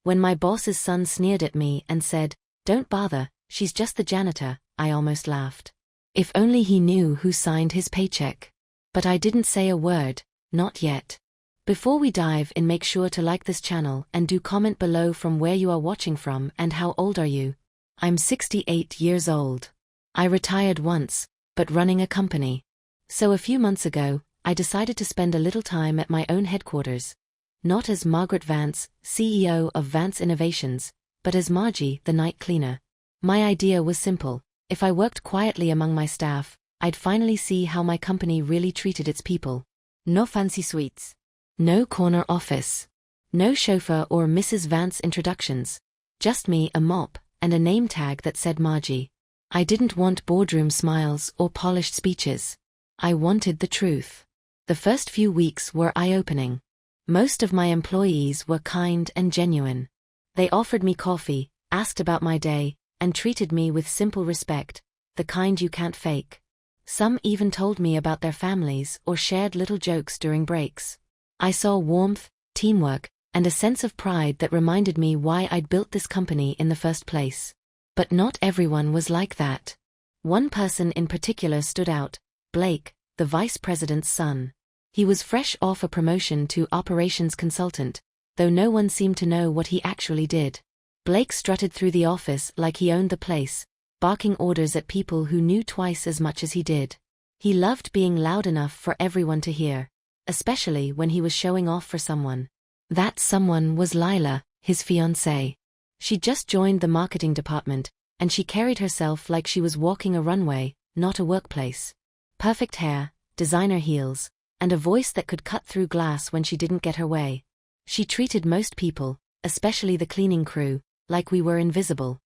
When my boss's son sneered at me and said, "Don't bother, she's just the janitor," I almost laughed. If only he knew who signed his paycheck. But I didn't say a word, not yet. Before we dive in, make sure to like this channel and do comment below from where you are watching from and how old are you. I'm 68 years old. I retired once, but running a company. So a few months ago, I decided to spend a little time at my own headquarters. Not as Margaret Vance, CEO of Vance Innovations, but as Margie, the night cleaner. My idea was simple. If I worked quietly among my staff, I'd finally see how my company really treated its people. No fancy suites. No corner office. No chauffeur or Mrs. Vance introductions. Just me, a mop, and a name tag that said Margie. I didn't want boardroom smiles or polished speeches. I wanted the truth. The first few weeks were eye-opening. Most of my employees were kind and genuine. They offered me coffee, asked about my day, and treated me with simple respect, the kind you can't fake. Some even told me about their families or shared little jokes during breaks. I saw warmth, teamwork, and a sense of pride that reminded me why I'd built this company in the first place. But not everyone was like that. One person in particular stood out, Blake, the vice president's son. He was fresh off a promotion to operations consultant, though no one seemed to know what he actually did. Blake strutted through the office like he owned the place, barking orders at people who knew twice as much as he did. He loved being loud enough for everyone to hear, especially when he was showing off for someone. That someone was Lila, his fiancée. She just joined the marketing department, and she carried herself like she was walking a runway, not a workplace. Perfect hair, designer heels, and a voice that could cut through glass when she didn't get her way. She treated most people, especially the cleaning crew, like we were invisible.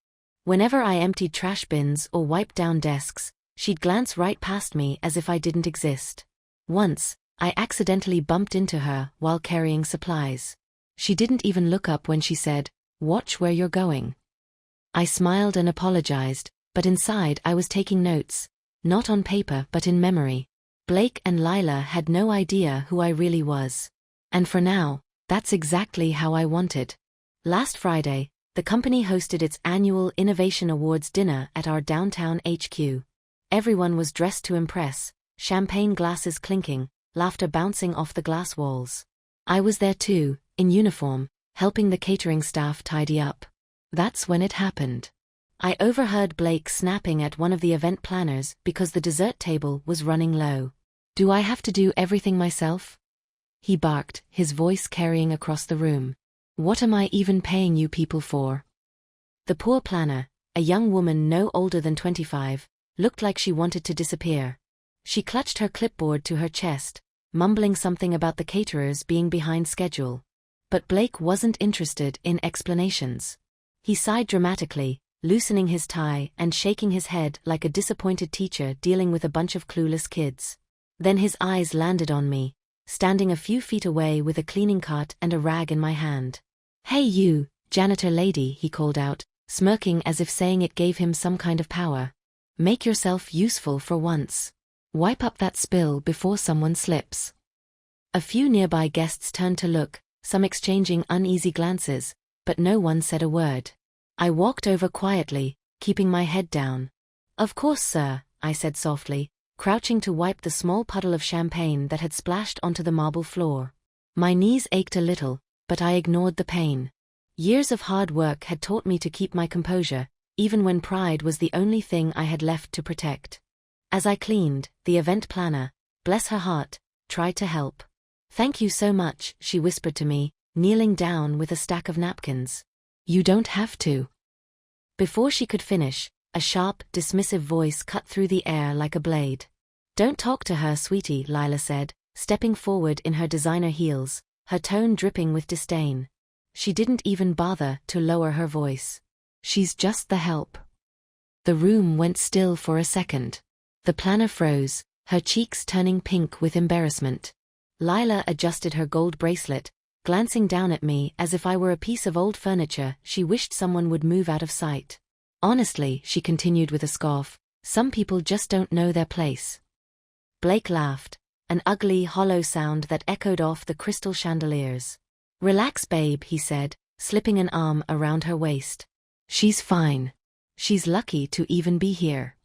Whenever I emptied trash bins or wiped down desks, she'd glance right past me as if I didn't exist. Once, I accidentally bumped into her while carrying supplies. She didn't even look up when she said, "Watch where you're going." I smiled and apologized, but inside I was taking notes, not on paper but in memory. Blake and Lila had no idea who I really was. And for now, that's exactly how I wanted. Last Friday, the company hosted its annual Innovation Awards dinner at our downtown HQ. Everyone was dressed to impress, champagne glasses clinking, laughter bouncing off the glass walls. I was there too, in uniform, helping the catering staff tidy up. That's when it happened. I overheard Blake snapping at one of the event planners because the dessert table was running low. "Do I have to do everything myself?" he barked, his voice carrying across the room. "What am I even paying you people for?" The poor planner, a young woman no older than 25, looked like she wanted to disappear. She clutched her clipboard to her chest, mumbling something about the caterers being behind schedule. But Blake wasn't interested in explanations. He sighed dramatically, loosening his tie and shaking his head like a disappointed teacher dealing with a bunch of clueless kids. Then his eyes landed on me, standing a few feet away with a cleaning cart and a rag in my hand. "Hey you, janitor lady," he called out, smirking as if saying it gave him some kind of power. "Make yourself useful for once. Wipe up that spill before someone slips." A few nearby guests turned to look, some exchanging uneasy glances, but no one said a word. I walked over quietly, keeping my head down. "Of course, sir," I said softly, crouching to wipe the small puddle of champagne that had splashed onto the marble floor. My knees ached a little, but I ignored the pain. Years of hard work had taught me to keep my composure, even when pride was the only thing I had left to protect. As I cleaned, the event planner, bless her heart, tried to help. "Thank you so much," she whispered to me, kneeling down with a stack of napkins. "You don't have to." Before she could finish, a sharp, dismissive voice cut through the air like a blade. "Don't talk to her, sweetie," Lila said, stepping forward in her designer heels, her tone dripping with disdain. She didn't even bother to lower her voice. "She's just the help." The room went still for a second. The planner froze, her cheeks turning pink with embarrassment. Lila adjusted her gold bracelet, glancing down at me as if I were a piece of old furniture she wished someone would move out of sight. "Honestly," she continued with a scoff, "some people just don't know their place." Blake laughed, an ugly, hollow sound that echoed off the crystal chandeliers. "Relax, babe," he said, slipping an arm around her waist. She's fine. She's lucky to even be here.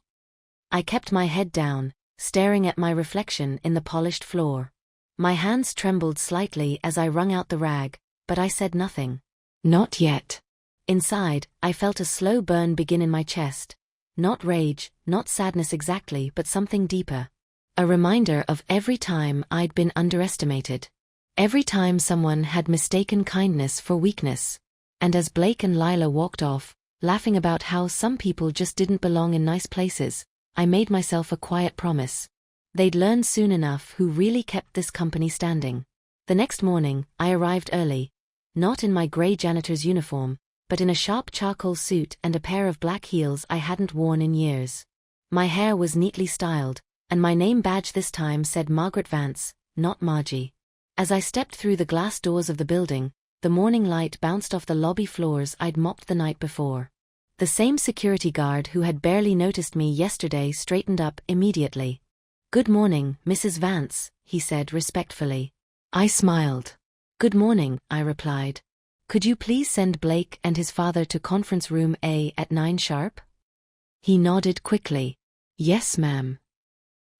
I kept my head down, staring at my reflection in the polished floor. My hands trembled slightly as I wrung out the rag, but I said nothing. Not yet. Inside, I felt a slow burn begin in my chest. Not rage, not sadness exactly, but something deeper. A reminder of every time I'd been underestimated. Every time someone had mistaken kindness for weakness. And as Blake and Lila walked off, laughing about how some people just didn't belong in nice places, I made myself a quiet promise. They'd learn soon enough who really kept this company standing. The next morning, I arrived early. Not in my grey janitor's uniform, but in a sharp charcoal suit and a pair of black heels I hadn't worn in years. My hair was neatly styled, and my name badge this time said Margaret Vance, not Margie. As I stepped through the glass doors of the building, the morning light bounced off the lobby floors I'd mopped the night before. The same security guard who had barely noticed me yesterday straightened up immediately. "Good morning, Mrs. Vance," he said respectfully. I smiled. "Good morning," I replied. "Could you please send Blake and his father to conference room A at 9 sharp? He nodded quickly. "Yes, ma'am."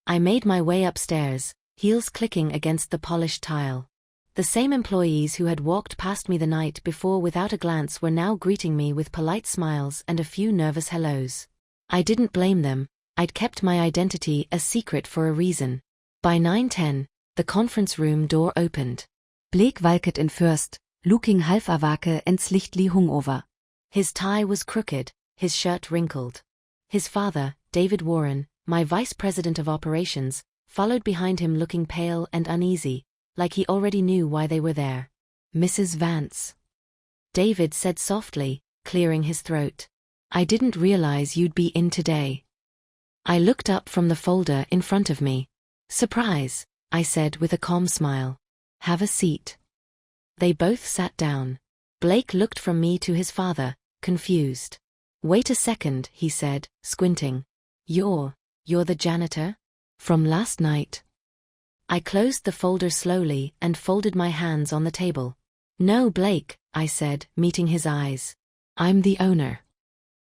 I made my way upstairs, heels clicking against the polished tile. The same employees who had walked past me the night before without a glance were now greeting me with polite smiles and a few nervous hellos. I didn't blame them. I'd kept my identity a secret for a reason. By 9:10, the conference room door opened. Blake walked in first, looking half awake and slightly hungover. His tie was crooked, his shirt wrinkled. His father, David Warren, my vice president of operations, followed behind him looking pale and uneasy, like he already knew why they were there. "Mrs. Vance," David said softly, clearing his throat. "I didn't realize you'd be in today." I looked up from the folder in front of me. "Surprise," I said with a calm smile. "Have a seat." They both sat down. Blake looked from me to his father, confused. "Wait a second," he said, squinting. You're the janitor? From last night?" I closed the folder slowly and folded my hands on the table. "No, Blake," I said, meeting his eyes. "I'm the owner."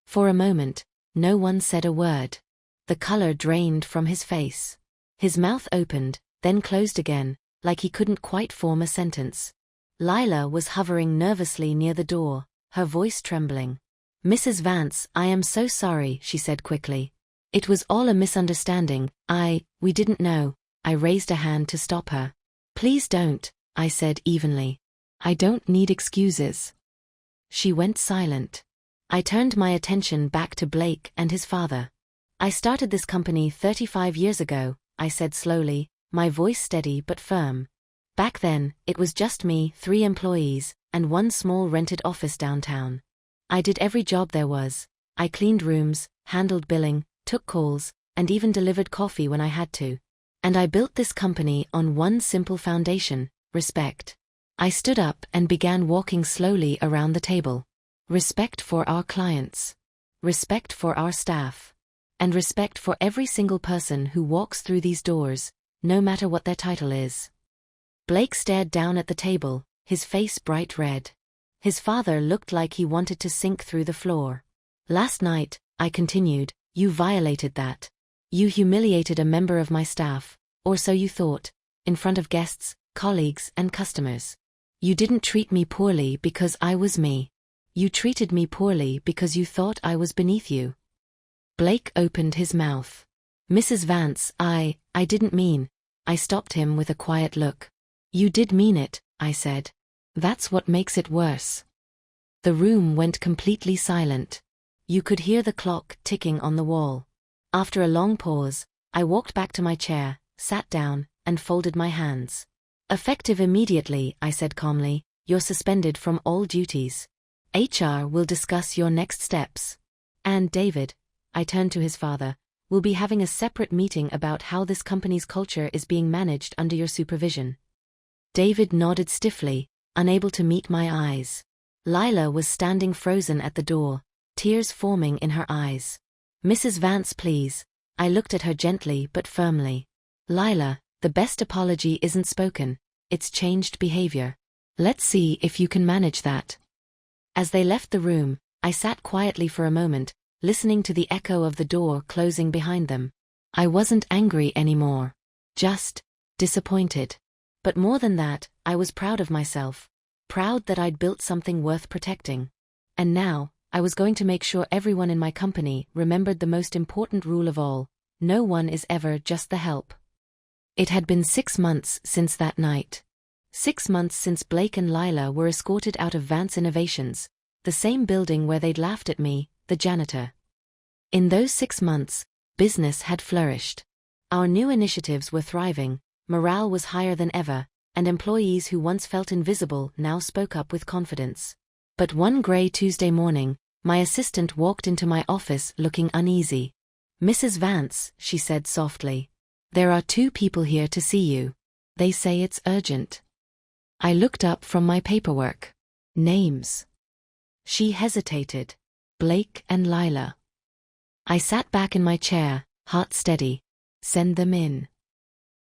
For a moment, no one said a word. The color drained from his face. His mouth opened, then closed again, like he couldn't quite form a sentence. Lila was hovering nervously near the door, her voice trembling. "Mrs. Vance, I am so sorry," she said quickly. "It was all a misunderstanding. We didn't know." I raised a hand to stop her. "Please don't," I said evenly. "I don't need excuses." She went silent. I turned my attention back to Blake and his father. "I started this company 35 years ago," I said slowly, my voice steady but firm. "Back then, it was just me, 3 employees, and one small rented office downtown. I did every job there was. I cleaned rooms, handled billing, took calls, and even delivered coffee when I had to. And I built this company on one simple foundation: respect." I stood up and began walking slowly around the table. Respect for our clients. Respect for our staff. And respect for every single person who walks through these doors, no matter what their title is. Blake stared down at the table, his face bright red. His father looked like he wanted to sink through the floor. "Last night," I continued, "you violated that. You humiliated a member of my staff, or so you thought, in front of guests, colleagues, and customers. You didn't treat me poorly because I was me. You treated me poorly because you thought I was beneath you." Blake opened his mouth. "Mrs. Vance, I didn't mean." I stopped him with a quiet look. "You did mean it," I said. "That's what makes it worse." The room went completely silent. You could hear the clock ticking on the wall. After a long pause, I walked back to my chair, sat down, and folded my hands. "Effective immediately," I said calmly, "you're suspended from all duties. HR will discuss your next steps. And David," I turned to his father, "will be having a separate meeting about how this company's culture is being managed under your supervision." David nodded stiffly, unable to meet my eyes. Lila was standing frozen at the door, tears forming in her eyes. "Mrs. Vance, please." I looked at her gently but firmly. "Lila, the best apology isn't spoken, it's changed behavior. Let's see if you can manage that." As they left the room, I sat quietly for a moment, listening to the echo of the door closing behind them. I wasn't angry anymore. Just disappointed. But more than that, I was proud of myself. Proud that I'd built something worth protecting. And now, I was going to make sure everyone in my company remembered the most important rule of all: no one is ever just the help. It had been 6 months since that night. 6 months since Blake and Lila were escorted out of Vance Innovations, the same building where they'd laughed at me, the janitor. In those 6 months, business had flourished. Our new initiatives were thriving, morale was higher than ever, and employees who once felt invisible now spoke up with confidence. But one grey Tuesday morning, my assistant walked into my office looking uneasy. "Mrs. Vance," she said softly, "there are 2 people here to see you. They say it's urgent." I looked up from my paperwork. Names. She hesitated. Blake and Lila. I sat back in my chair, heart steady. "Send them in."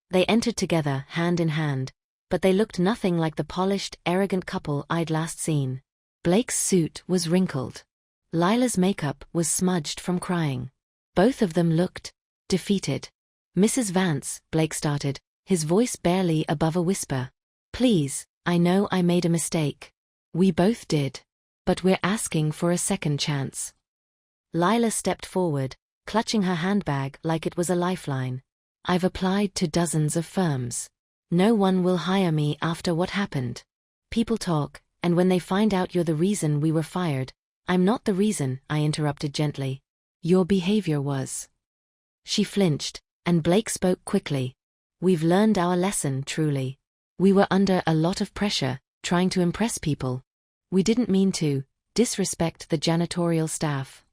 They entered together, hand in hand, but they looked nothing like the polished, arrogant couple I'd last seen. Blake's suit was wrinkled. Lila's makeup was smudged from crying. Both of them looked defeated. "Mrs. Vance," Blake started, his voice barely above a whisper. "Please, I know I made a mistake. We both did. But we're asking for a second chance." Lila stepped forward, clutching her handbag like it was a lifeline. "I've applied to dozens of firms. No one will hire me after what happened. People talk, and when they find out you're the reason we were fired—" "I'm not the reason," I interrupted gently. "Your behavior was." She flinched, and Blake spoke quickly. "We've learned our lesson, truly. We were under a lot of pressure, trying to impress people. We didn't mean to disrespect the janitorial staff."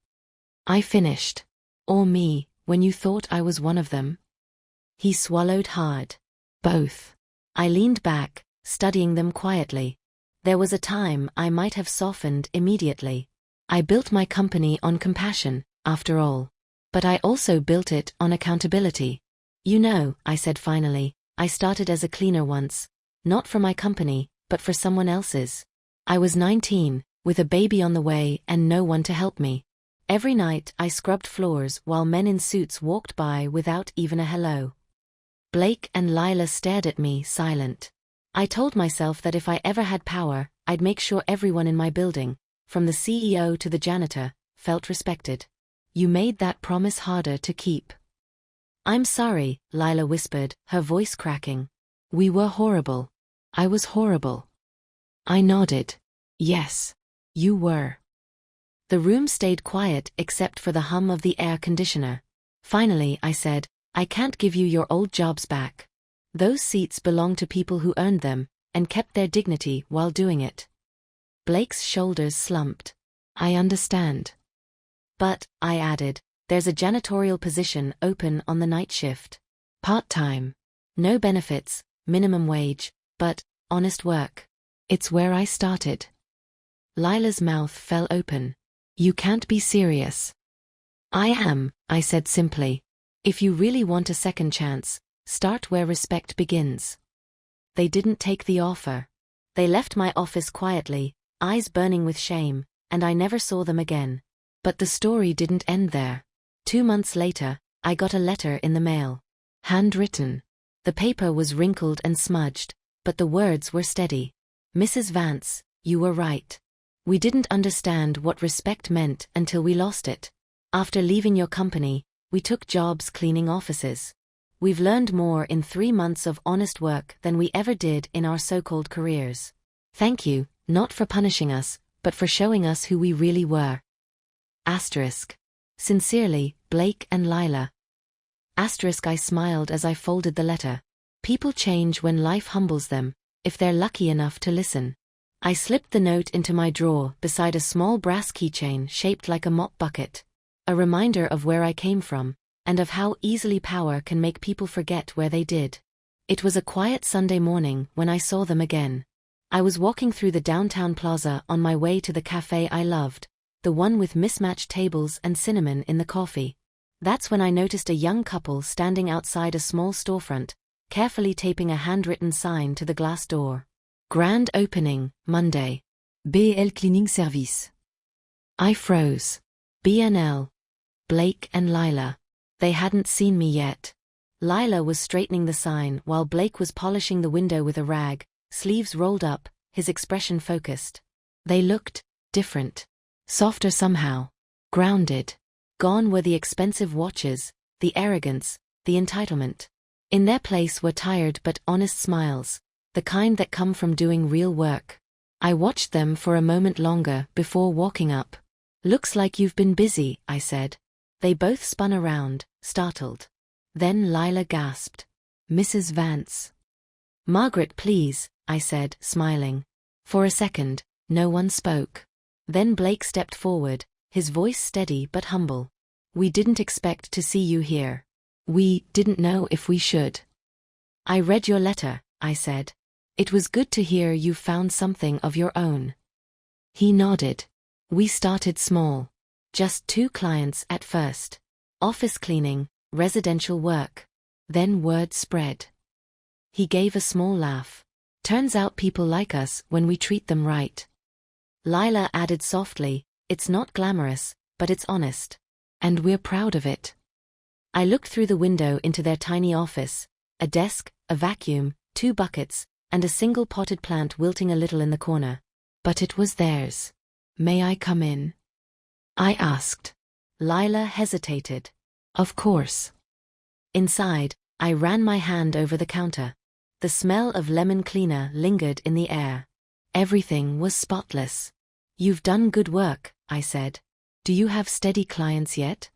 I finished. "Or me, when you thought I was one of them?" He swallowed hard. "Both." I leaned back, studying them quietly. There was a time I might have softened immediately. I built my company on compassion, after all. But I also built it on accountability. "You know," I said finally, "I started as a cleaner once. Not for my company, but for someone else's. I was 19, with a baby on the way and no one to help me. Every night I scrubbed floors while men in suits walked by without even a hello." Blake and Lila stared at me, silent. I told myself that if I ever had power, I'd make sure everyone in my building, from the CEO to the janitor, felt respected. "You made that promise harder to keep." "I'm sorry," Lila whispered, her voice cracking. "We were horrible. I was horrible." I nodded. "Yes. You were." The room stayed quiet except for the hum of the air conditioner. Finally, I said, "I can't give you your old jobs back. Those seats belong to people who earned them, and kept their dignity while doing it." Blake's shoulders slumped. "I understand. But," I added, "there's a janitorial position open on the night shift. Part-time. No benefits, minimum wage, but honest work. It's where I started." Lila's mouth fell open. "You can't be serious." "I am," I said simply. "If you really want a second chance, start where respect begins." They didn't take the offer. They left my office quietly, eyes burning with shame, and I never saw them again. But the story didn't end there. 2 months later, I got a letter in the mail. Handwritten. The paper was wrinkled and smudged, but the words were steady. "Mrs. Vance, you were right. We didn't understand what respect meant until we lost it. After leaving your company, we took jobs cleaning offices. We've learned more in 3 months of honest work than we ever did in our so-called careers. Thank you, not for punishing us, but for showing us who we really were. Asterisk. Sincerely, Blake and Lila." Asterisk. I smiled as I folded the letter. People change when life humbles them, if they're lucky enough to listen. I slipped the note into my drawer beside a small brass keychain shaped like a mop bucket. A reminder of where I came from, and of how easily power can make people forget where they did. It was a quiet Sunday morning when I saw them again. I was walking through the downtown plaza on my way to the cafe I loved, the one with mismatched tables and cinnamon in the coffee. That's when I noticed a young couple standing outside a small storefront, carefully taping a handwritten sign to the glass door. "Grand opening, Monday. BL Cleaning Service. I froze. BNL. Blake and Lila. They hadn't seen me yet. Lila was straightening the sign while Blake was polishing the window with a rag, sleeves rolled up, his expression focused. They looked different. Softer somehow. Grounded. Gone were the expensive watches, the arrogance, the entitlement. In their place were tired but honest smiles, the kind that come from doing real work. I watched them for a moment longer before walking up. "Looks like you've been busy," I said. They both spun around, startled. Then Lila gasped. "Mrs. Vance." "Margaret, please," I said, smiling. For a second, no one spoke. Then Blake stepped forward, his voice steady but humble. "We didn't expect to see you here. We didn't know if we should." "I read your letter," I said. "It was good to hear you found something of your own." He nodded. "We started small. Just 2 clients at first. Office cleaning, residential work. Then word spread." He gave a small laugh. "Turns out people like us when we treat them right." Lila added softly, "It's not glamorous, but it's honest. And we're proud of it." I looked through the window into their tiny office, a desk, a vacuum, 2 buckets, and a single potted plant wilting a little in the corner. But it was theirs. "May I come in?" I asked. Lila hesitated. "Of course." Inside, I ran my hand over the counter. The smell of lemon cleaner lingered in the air. Everything was spotless. "You've done good work," I said. "Do you have steady clients yet?"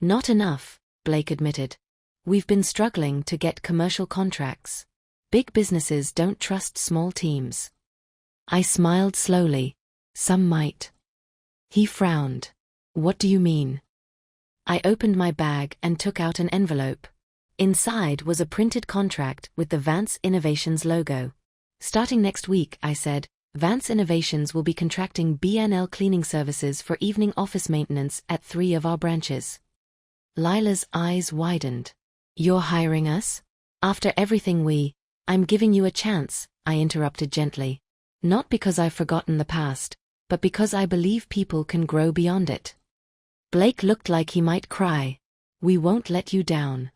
"Not enough," Blake admitted. "We've been struggling to get commercial contracts. Big businesses don't trust small teams." I smiled slowly. "Some might." He frowned. "What do you mean?" I opened my bag and took out an envelope. Inside was a printed contract with the Vance Innovations logo. "Starting next week," I said, "Vance Innovations will be contracting BNL cleaning services for evening office maintenance at 3 of our branches." Lila's eyes widened. "You're hiring us?" "After everything I'm giving you a chance," I interrupted gently. "Not because I've forgotten the past, but because I believe people can grow beyond it." Blake looked like he might cry. "We won't let you down."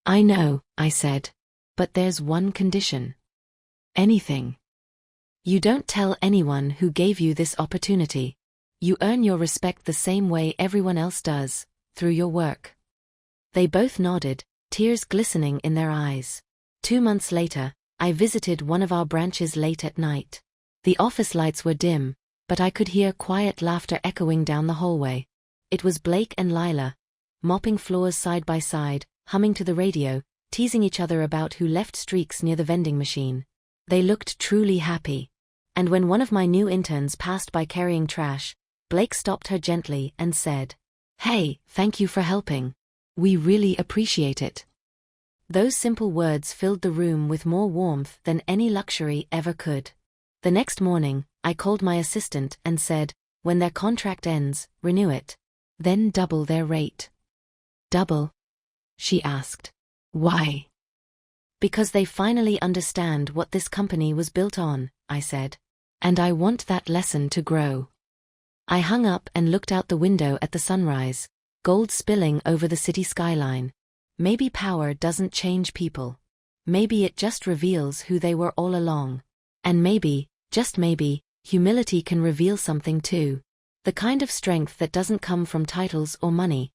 "I know," I said. "But there's one condition." "Anything." "You don't tell anyone who gave you this opportunity. You earn your respect the same way everyone else does, through your work." They both nodded, tears glistening in their eyes. 2 months later, I visited one of our branches late at night. The office lights were dim, but I could hear quiet laughter echoing down the hallway. It was Blake and Lila, mopping floors side by side, humming to the radio, teasing each other about who left streaks near the vending machine. They looked truly happy. And when one of my new interns passed by carrying trash, Blake stopped her gently and said, "Hey, thank you for helping. We really appreciate it." Those simple words filled the room with more warmth than any luxury ever could. The next morning, I called my assistant and said, "When their contract ends, renew it. Then double their rate." "Double?" she asked. "Why?" "Because they finally understand what this company was built on," I said. "And I want that lesson to grow." I hung up and looked out the window at the sunrise, gold spilling over the city skyline. Maybe power doesn't change people. Maybe it just reveals who they were all along. And maybe, just maybe, humility can reveal something too. The kind of strength that doesn't come from titles or money,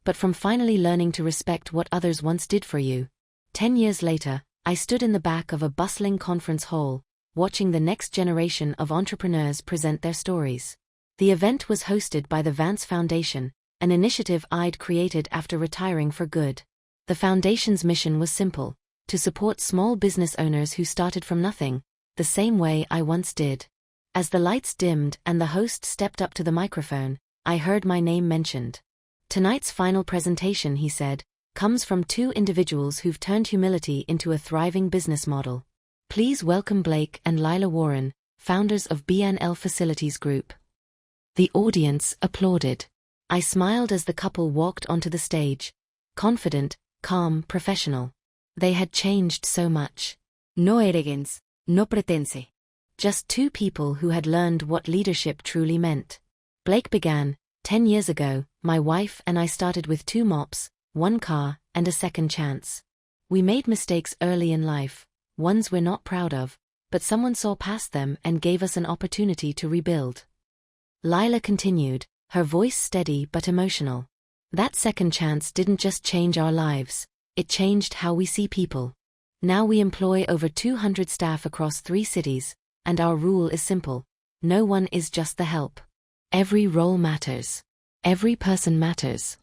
but from finally learning to respect what others once did for you. 10 years later, I stood in the back of a bustling conference hall, watching the next generation of entrepreneurs present their stories. The event was hosted by the Vance Foundation, an initiative I'd created after retiring for good. The foundation's mission was simple: to support small business owners who started from nothing, the same way I once did. As the lights dimmed and the host stepped up to the microphone, I heard my name mentioned. "Tonight's final presentation," he said, "comes from 2 individuals who've turned humility into a thriving business model. Please welcome Blake and Lila Warren, founders of BNL Facilities Group." The audience applauded. I smiled as the couple walked onto the stage. Confident, calm, professional. They had changed so much. No arrogance, no pretense. Just two people who had learned what leadership truly meant. Blake began, 10 years ago, my wife and I started with 2 mops, 1 car, and a second chance. We made mistakes early in life, ones we're not proud of, but someone saw past them and gave us an opportunity to rebuild. Lila continued, her voice steady but emotional. That second chance didn't just change our lives, it changed how we see people. Now we employ over 200 staff across 3 cities, and our rule is simple: no one is just the help. Every role matters. Every person matters.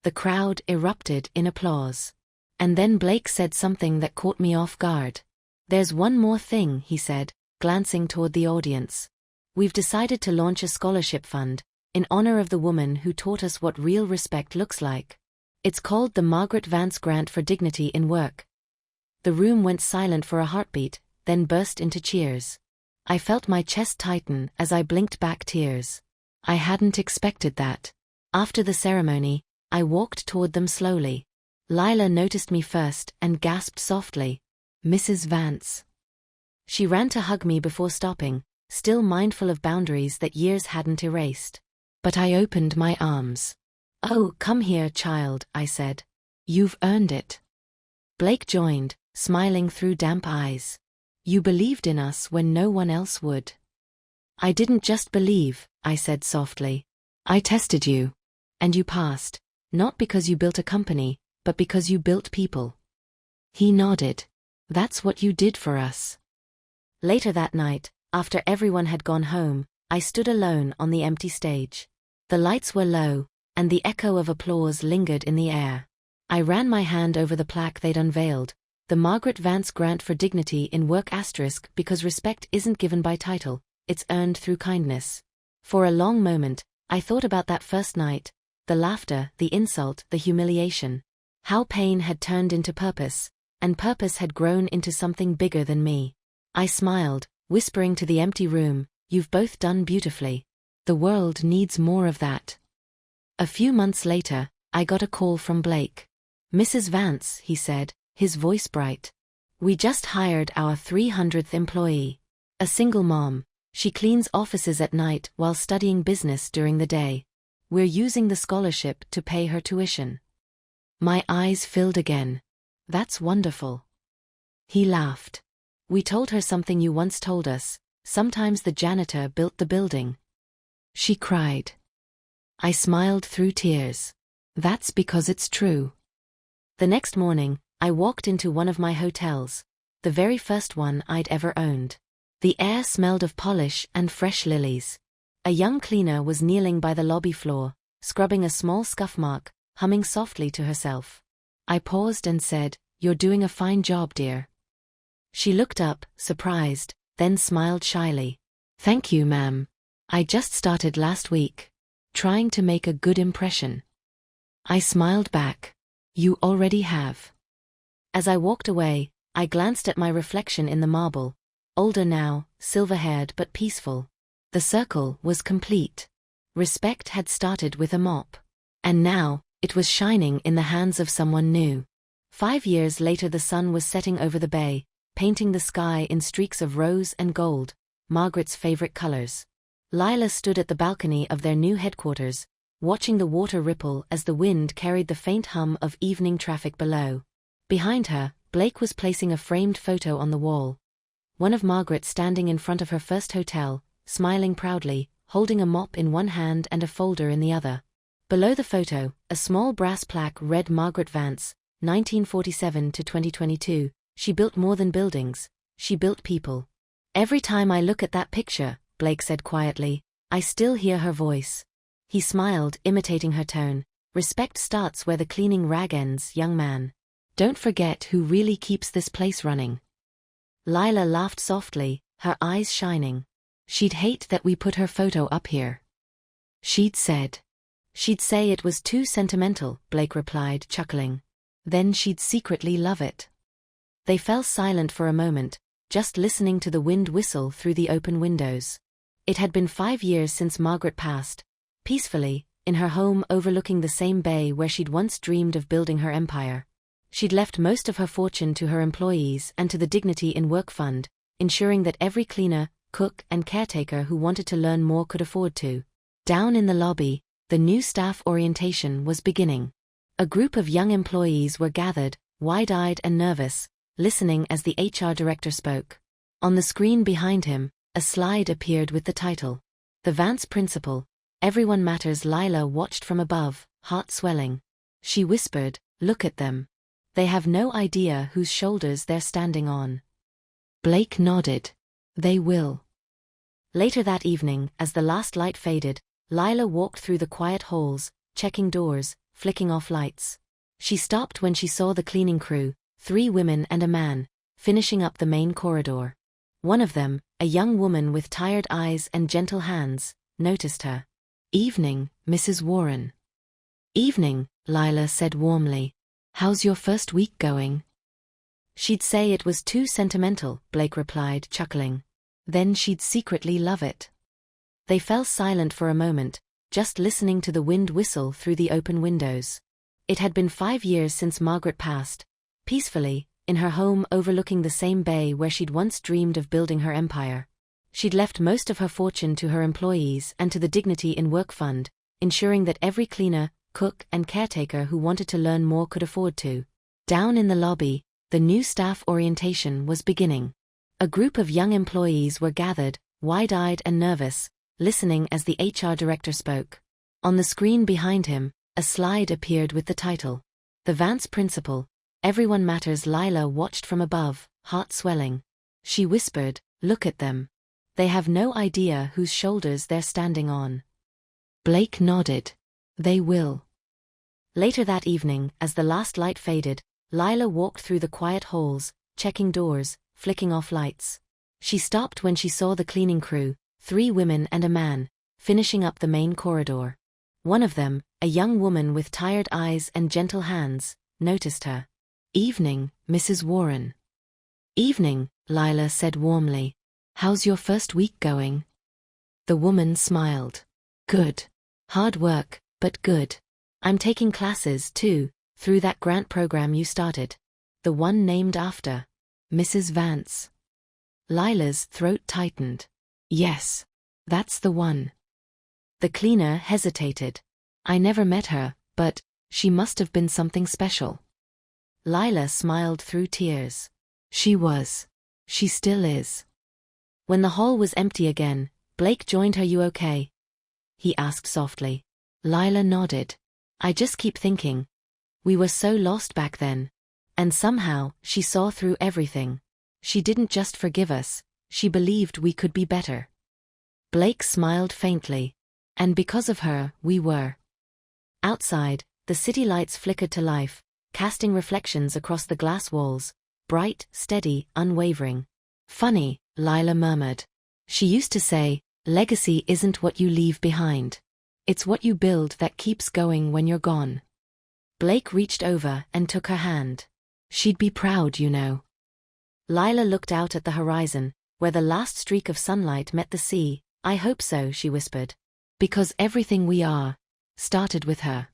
The crowd erupted in applause. And then Blake said something that caught me off guard. There's one more thing, he said, glancing toward the audience. We've decided to launch a scholarship fund, in honor of the woman who taught us what real respect looks like. It's called the Margaret Vance Grant for Dignity in Work. The room went silent for a heartbeat, then burst into cheers. I felt my chest tighten as I blinked back tears. I hadn't expected that. After the ceremony, I walked toward them slowly. Lila noticed me first and gasped softly, "Mrs. Vance." She ran to hug me before stopping, still mindful of boundaries that years hadn't erased. But I opened my arms. "Oh, come here, child," I said. "You've earned it." Blake joined, smiling through damp eyes. "You believed in us when no one else would." "I didn't just believe," I said softly. "I tested you. And you passed, not because you built a company, but because you built people." He nodded. "That's what you did for us." Later that night, after everyone had gone home, I stood alone on the empty stage. The lights were low, and the echo of applause lingered in the air. I ran my hand over the plaque they'd unveiled, the Margaret Vance Grant for Dignity in Work *, because respect isn't given by title, it's earned through kindness. For a long moment, I thought about that first night, the laughter, the insult, the humiliation. How pain had turned into purpose, and purpose had grown into something bigger than me. I smiled, whispering to the empty room, "You've both done beautifully. The world needs more of that." A few months later, I got a call from Blake. "Mrs. Vance," he said, his voice bright. "We just hired our 300th employee. A single mom. She cleans offices at night while studying business during the day. We're using the scholarship to pay her tuition." My eyes filled again. "That's wonderful." He laughed. "We told her something you once told us. Sometimes the janitor built the building." She cried. I smiled through tears. "That's because it's true." The next morning, I walked into one of my hotels, the very first one I'd ever owned. The air smelled of polish and fresh lilies. A young cleaner was kneeling by the lobby floor, scrubbing a small scuff mark, humming softly to herself. I paused and said, "You're doing a fine job, dear." She looked up, surprised, then smiled shyly. "Thank you, ma'am. I just started last week. Trying to make a good impression." I smiled back. "You already have." As I walked away, I glanced at my reflection in the marble. Older now, silver-haired but peaceful. The circle was complete. Respect had started with a mop. And now, it was shining in the hands of someone new. 5 years later the sun was setting over the bay, painting the sky in streaks of rose and gold, Margaret's favorite colors. Lila stood at the balcony of their new headquarters, watching the water ripple as the wind carried the faint hum of evening traffic below. Behind her, Blake was placing a framed photo on the wall. One of Margaret standing in front of her first hotel, smiling proudly, holding a mop in one hand and a folder in the other. Below the photo, a small brass plaque read Margaret Vance, 1947 to 2022, "She built more than buildings, she built people." "Every time I look at that picture," Blake said quietly, "I still hear her voice." He smiled, imitating her tone. "Respect starts where the cleaning rag ends, young man. Don't forget who really keeps this place running." Lila laughed softly, her eyes shining. "She'd hate that we put her photo up here." She'd say it was too sentimental," Blake replied, chuckling. "Then she'd secretly love it." They fell silent for a moment, just listening to the wind whistle through the open windows. It had been 5 years since Margaret passed, peacefully, in her home overlooking the same bay where she'd once dreamed of building her empire. She'd left most of her fortune to her employees and to the Dignity in Work Fund, ensuring that every cleaner, cook, and caretaker who wanted to learn more could afford to. Down in the lobby, the new staff orientation was beginning. A group of young employees were gathered, wide-eyed and nervous, listening as the HR director spoke. On the screen behind him, a slide appeared with the title, "The Vance Principle, Everyone Matters." Lila watched from above, heart swelling. She whispered, "Look at them. They have no idea whose shoulders they're standing on." Blake nodded. "They will." Later that evening, as the last light faded, Lila walked through the quiet halls, checking doors, flicking off lights. She stopped when she saw the cleaning crew, 3 women and a man, finishing up the main corridor. One of them, a young woman with tired eyes and gentle hands, noticed her. "Evening, Mrs. Warren." "Evening," Lila said warmly. "How's your first week going?" "She'd say it was too sentimental," Blake replied, chuckling. "Then she'd secretly love it." They fell silent for a moment, just listening to the wind whistle through the open windows. It had been 5 years since Margaret passed, peacefully, in her home overlooking the same bay where she'd once dreamed of building her empire. She'd left most of her fortune to her employees and to the Dignity in Work Fund, ensuring that every cleaner, cook, and caretaker who wanted to learn more could afford to. Down in the lobby, the new staff orientation was beginning. A group of young employees were gathered, wide-eyed and nervous, listening as the HR director spoke. On the screen behind him, a slide appeared with the title, "The Vance Principle, Everyone Matters." Lila watched from above, heart swelling. She whispered, "Look at them. They have no idea whose shoulders they're standing on." Blake nodded. "They will." Later that evening, as the last light faded, Lila walked through the quiet halls, checking doors, flicking off lights. She stopped when she saw the cleaning crew, 3 women and a man, finishing up the main corridor. One of them, a young woman with tired eyes and gentle hands, noticed her. "Evening, Mrs. Warren." "Evening," Lila said warmly. "How's your first week going?" The woman smiled. "Good. Hard work, but good. I'm taking classes, too, through that grant program you started. The one named after Mrs. Vance." Lila's throat tightened. "Yes, that's the one." The cleaner hesitated. "I never met her, but she must have been something special." Lila smiled through tears. "She was. She still is." When the hall was empty again, Blake joined her. "You okay?" he asked softly. Lila nodded. "I just keep thinking. We were so lost back then. And somehow, she saw through everything. She didn't just forgive us, she believed we could be better." Blake smiled faintly. "And because of her, we were." Outside, the city lights flickered to life, casting reflections across the glass walls, bright, steady, unwavering. "Funny," Lila murmured. "She used to say, legacy isn't what you leave behind. It's what you build that keeps going when you're gone." Blake reached over and took her hand. "She'd be proud, you know." Lila looked out at the horizon, where the last streak of sunlight met the sea. "I hope so," she whispered. "Because everything we are started with her."